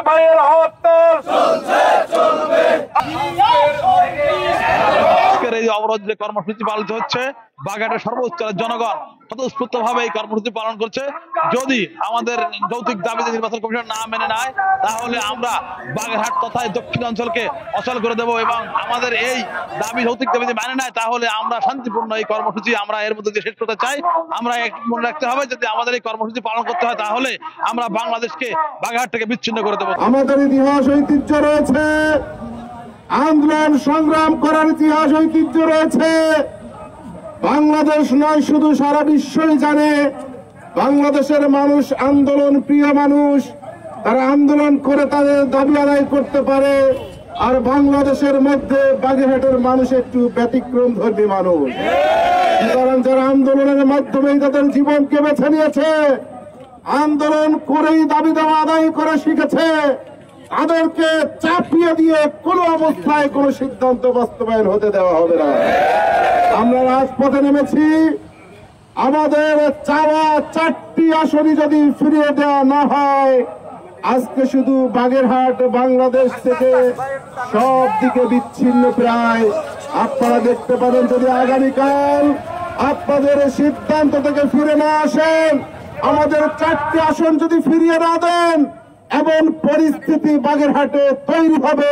ভাইয়ের হরতাল আজকের এই অবরোধ যে কর্মসূচি পালিত হচ্ছে, বাগেরহাটের সর্বোচ্চ জনগণ স্বতঃস্ফূর্ত ভাবে এই কর্মসূচি পালন করছে। যদি আমাদের যৌক্তিক দাবিতে নির্বাচন কমিশন না মেনে নেয়, তাহলে আমরা বাগেরহাট তথা দক্ষিণ অঞ্চলকে অচল করে দেব। এবং আমাদের এই দাবি যৌক্তিক দাবিতে মেনে নেয়, তাহলে আমরা শান্তিপূর্ণ এই কর্মসূচি আমরা এর মধ্যে দিয়ে শেষ করতে চাই। আমরা মনে রাখতে হবে, যদি আমাদের এই কর্মসূচি পালন করতে হয়, তাহলে আমরা বাংলাদেশকে বাগেরহাট থেকে বিচ্ছিন্ন করে দেবো। আমাদের ইতিহাস ঐতিহ্য রয়েছে, আন্দোলন সংগ্রাম করার ইতিহাস ঐতিহ্য রয়েছে। বাংলাদেশ নয়, শুধু সারা বিশ্বই জানে বাংলাদেশের মানুষ আন্দোলন প্রিয় মানুষ। তারা আন্দোলন করে তাদের দাবি আদায় করতে পারে। আর বাংলাদেশের মধ্যে বাগেরহাটের মানুষ একটু ব্যতিক্রম ধর্মী মানুষ। সুতরাং যারা আন্দোলনের মাধ্যমে তাদের জীবনকে বেছে নিয়েছে, আন্দোলন করেই দাবি দেওয়া আদায় করে শিখেছে, তাদেরকে চাপিয়ে দিয়ে কোনো অবস্থায় কোনো সিদ্ধান্ত বাস্তবায়ন হতে দেওয়া হবে না। আমরা রাজপথে নেমেছি। আমাদের চাওয়া 4টি আসনই যদি ফিরিয়ে দেওয়া না হয়, আজকে শুধু বাগেরহাট বাংলাদেশ থেকে সব দিকে বিচ্ছিন্ন প্রায়। আপনারা দেখতে পাবেন, যদি আগামীকাল আপনাদের সিদ্ধান্ত থেকে ফিরে না আসেন, আমাদের 4টি আসন যদি ফিরিয়ে না দেন, এমন পরিস্থিতি বাগেরহাটে তৈরি হবে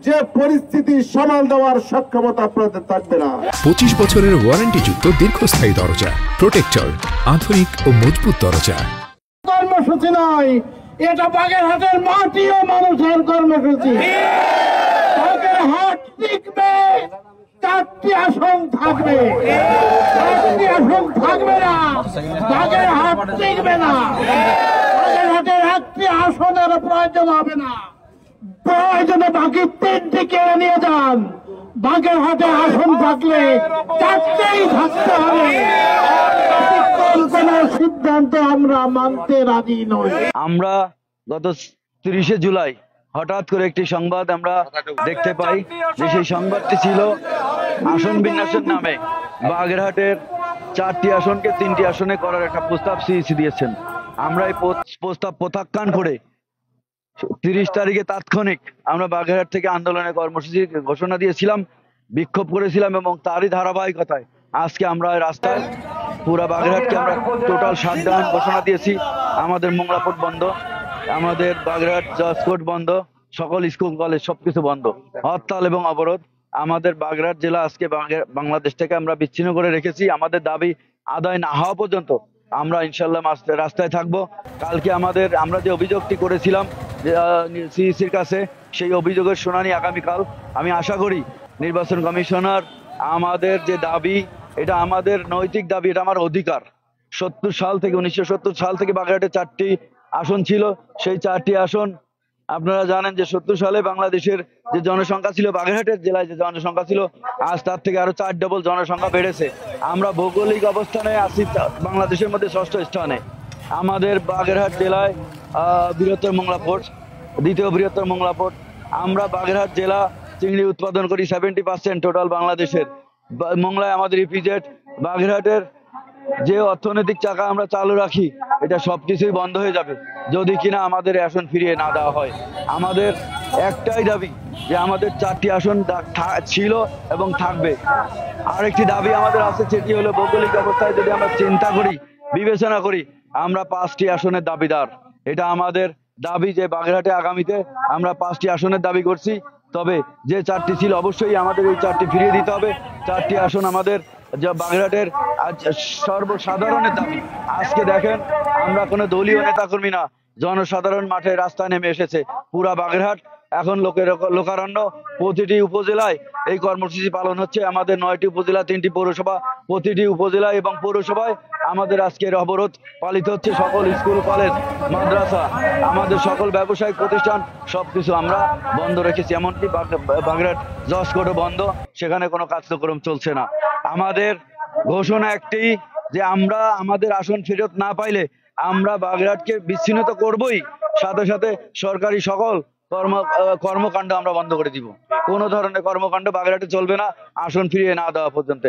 যে পরিস্থিতি সামাল দেওয়ার সক্ষমতা আপনাদের থাকবে না। 25 বছরের ওয়ারেন্টিযুক্ত দীর্ঘস্থায়ী দরজা প্রোটেক্টর, আধুনিক ও মজবুত দরজা। কর্মসূচি নয়, এটা বাগেরহাটের মাটি ও মানুষের কর্মসূচি। বাগেরহাট টিকবে, 4টি আসন থাকবে। 4টি আসন থাকবে না, বাগেরহাট টিকবে না। বাগেরহাটের 1টি আসনের প্রয়োজন হবে না, প্রয়োজনে বাকি 3টি কেড়ে নিয়ে যান। বাগেরহাটে আসন থাকলে 4টেই থাকতে হবে। কোন সিদ্ধান্ত আমরা মানতে রাজি নই। আমরা গত 30শে জুলাই হঠাৎ করে একটি সংবাদ আমরা দেখতে পাই, যে সেই সংবাদটি ছিল আসন বিন্যাসের নামে বাগেরহাটের 4টি আসনকে 3টি আসনে করার একটা প্রস্তাব সিইসি দিয়েছেন। আমরা এই প্রস্তাব প্রত্যাখ্যান করে 30 তারিখে তাৎক্ষণিক আমরা বাগেরহাট থেকে আন্দোলনের কর্মসূচি ঘোষণা দিয়েছিলাম, বিক্ষোভ করেছিলাম, এবং তারই ধারাবাহিকতায় আজকে আমরা রাস্তায় পুরা বাগেরহাটকে আমরা টোটাল শাটডাউন ঘোষণা দিয়েছি। আমাদের মোংলাপোর্ট বন্ধ, আমাদের বাগেরহাট জজকোর্ট বন্ধ, সকল স্কুল কলেজ সবকিছু বন্ধ, হরতাল এবং অবরোধ। আমাদের বাগেরহাট জেলা আজকে বাংলাদেশ থেকে আমরা বিচ্ছিন্ন করে রেখেছি। আমাদের দাবি আদায় না হওয়া পর্যন্ত আমরা ইনশাল্লাহ রাস্তায় থাকবো। কালকে আমরা যে অভিযোগটি করেছিলাম সিইসির কাছে, সেই অভিযোগের শুনানি আগামীকাল। আমি আশা করি নির্বাচন কমিশনার আমাদের যে দাবি, এটা আমাদের নৈতিক দাবি, এটা আমার অধিকার। 1970 সাল থেকে বাগেরহাটে 4টি আসন ছিল। সেই 4টি আসন আপনারা জানেন যে 70 সালে বাংলাদেশের যে জনসংখ্যা ছিল, বাগেরহাটের জেলায় যে জনসংখ্যা ছিল, আজ তার থেকে আরো 4 ডবল জনসংখ্যা বেড়েছে। আমরা ভৌগোলিক অবস্থানে আছি বাংলাদেশের মধ্যে 6ষ্ঠ স্থানে। আমাদের বাগেরহাট জেলায় বৃহত্তর মোংলাপোর্ট, দ্বিতীয় বৃহত্তর মোংলাপোর্ট। আমরা বাগেরহাট জেলা চিংড়ি উৎপাদন করি 70% টোটাল বাংলাদেশের। মোংলায় আমাদের ইপিজেড। বাগেরহাটের যে অর্থনৈতিক চাকা আমরা চালু রাখি, এটা সবকিছুই বন্ধ হয়ে যাবে যদি কিনা আমাদের আসন ফিরিয়ে না দেওয়া হয়। আমাদের একটাই দাবি, যে আমাদের 4টি আসন ছিল এবং থাকবে। আরেকটি দাবি আমাদের আছে, সেটি হলো ভৌগোলিক অবস্থায় যদি আমরা চিন্তা করি, বিবেচনা করি, আমরা 5টি আসনের দাবিদার। এটা আমাদের দাবি যে বাগেরহাটে আগামীতে আমরা 5টি আসনের দাবি করছি। তবে যে 4টি ছিল, অবশ্যই আমাদের এই 4টি ফিরিয়ে দিতে হবে। 4টি আসন আমাদের বাগেরহাটের সর্বসাধারণের দাবি। আজকে দেখেন, আমরা কোনো দলীয় নেতাকর্মী না, জনসাধারণ মাঠে রাস্তায় নেমে এসেছে। পুরা বাগেরহাট এখন লোকারণ্য। প্রতিটি উপজেলায় এই কর্মসূচি পালন হচ্ছে। আমাদের 9টি উপজেলা, 3টি পৌরসভা, প্রতিটি উপজেলা এবং পৌরসভায় আমাদের আজকের অবরোধ পালিত হচ্ছে। সকল স্কুল কলেজ মাদ্রাসা, আমাদের সকল ব্যবসায়িক প্রতিষ্ঠান সবকিছু আমরা বন্ধ রেখেছি। এমনকি বাগেরহাট জজকোর্টও বন্ধ, সেখানে কোনো কার্যক্রম চলছে না। আমাদের ঘোষণা একটি, যে আমরা আমাদের আসন ফেরত না পাইলে আমরা বাগেরহাটকে বিচ্ছিন্ন তো করবই, সাথে সাথে সরকারি সকল কর্মকাণ্ড আমরা বন্ধ করে দিব। কোনো ধরনের কর্মকাণ্ড বাগেরহাটে চলবে না আসন ফিরিয়ে না দেওয়া পর্যন্ত।